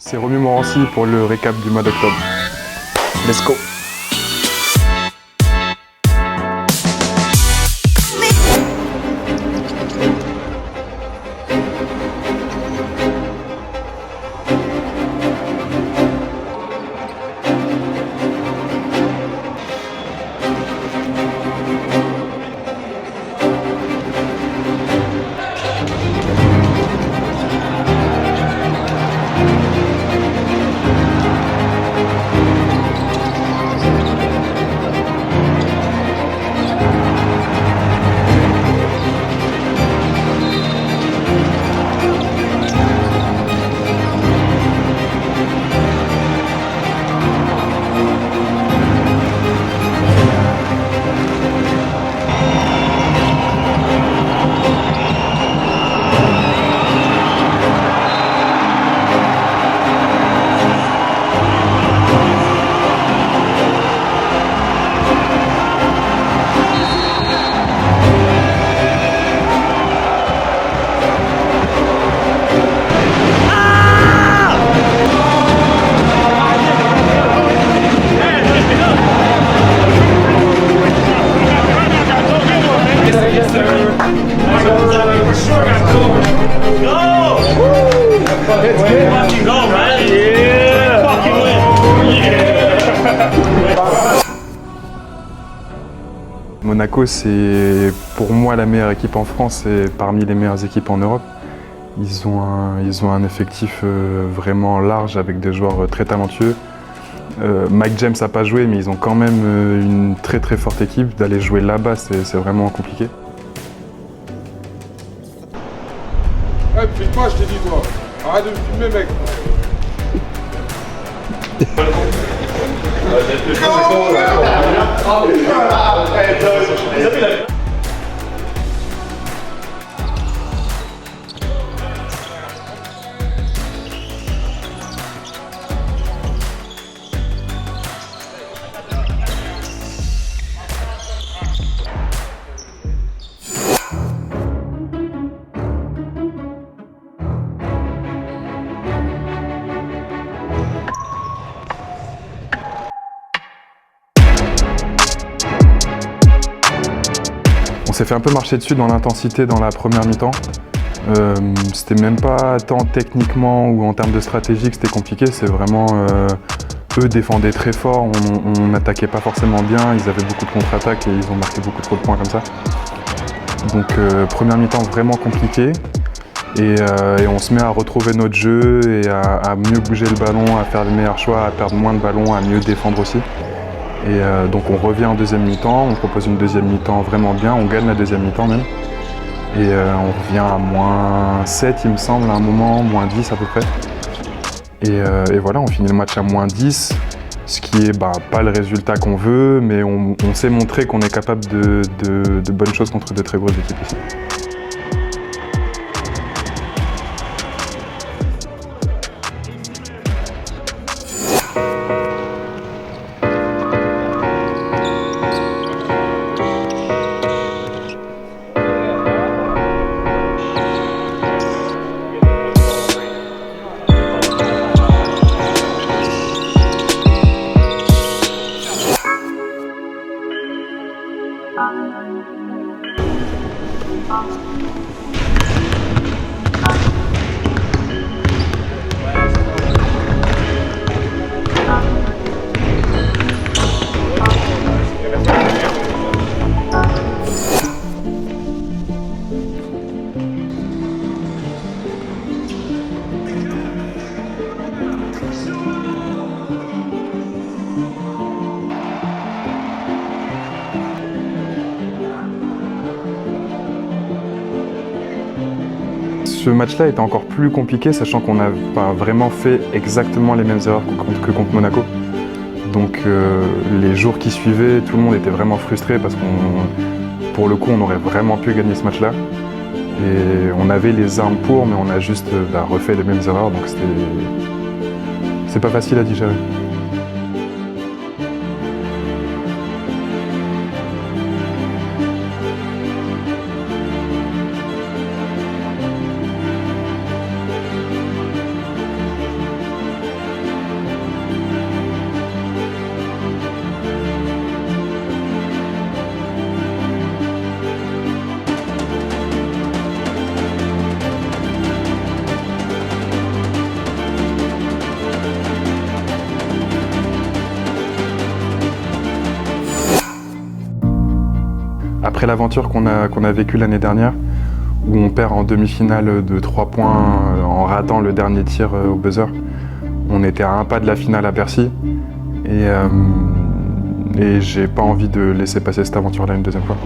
C'est Romu Morancy pour le récap du mois d'octobre. Let's go! Monaco, c'est pour moi la meilleure équipe en France et parmi les meilleures équipes en Europe. Ils ont un effectif vraiment large avec des joueurs très talentueux. Mike James n'a pas joué, mais ils ont quand même une très très forte équipe. D'aller jouer là-bas, c'est vraiment compliqué. Ouais, filme pas, je t'ai dit, toi. Arrête de me filmer, mec. On s'est fait un peu marcher dessus dans l'intensité dans la première mi-temps. C'était même pas tant techniquement ou en termes de stratégie que c'était compliqué, c'est vraiment eux défendaient très fort, on n'attaquait pas forcément bien, ils avaient beaucoup de contre-attaques et ils ont marqué beaucoup trop de points comme ça. Donc première mi-temps vraiment compliquée et on se met à retrouver notre jeu et à mieux bouger le ballon, à faire les meilleurs choix, à perdre moins de ballons, à mieux défendre aussi. Et donc on revient en deuxième mi-temps, on propose une deuxième mi-temps vraiment bien, on gagne la deuxième mi-temps même. Et on revient à moins 7 il me semble à un moment, moins 10 à peu près. Et voilà, on finit le match à moins 10, ce qui est pas le résultat qu'on veut, mais on s'est montré qu'on est capable de bonnes choses contre de très grosses équipes ici. Ce match-là était encore plus compliqué, sachant qu'on n'a pas vraiment fait exactement les mêmes erreurs que contre Monaco. Donc les jours qui suivaient, tout le monde était vraiment frustré parce pour le coup, on aurait vraiment pu gagner ce match-là. Et on avait les armes pour, mais on a juste refait les mêmes erreurs, donc c'est pas facile à digérer. après l'aventure qu'on a vécue l'année dernière, où on perd en demi-finale de 3 points en ratant le dernier tir au buzzer. On était à un pas de la finale à Bercy et j'ai pas envie de laisser passer cette aventure-là une deuxième fois.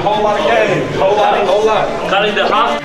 Whole lot of games, whole lot. Cutting the half.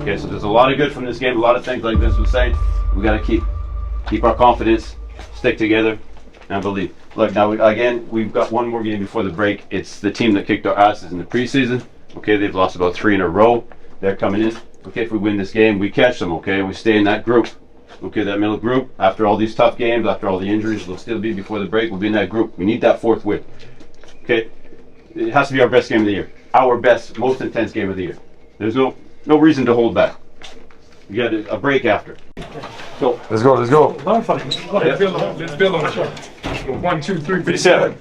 Okay, so there's a lot of good from this game. A lot of things like Vince was saying. We got to keep our confidence, stick together, and believe. Look, now we've got one more game before the break. It's the team that kicked our asses in the preseason. Okay, they've lost about 3 in a row. They're coming in. Okay, if we win this game, we catch them. Okay, we stay in that group. Okay, that middle group. After all these tough games, after all the injuries, we'll still be before the break. We'll be in that group. We need that 4th win. Okay, it has to be our best game of the year. Our best, most intense game of the year. There's no reason to hold back. You got a break after. So Let's go, let's go. Let's build on it. 1, 2, 3, 4. 57.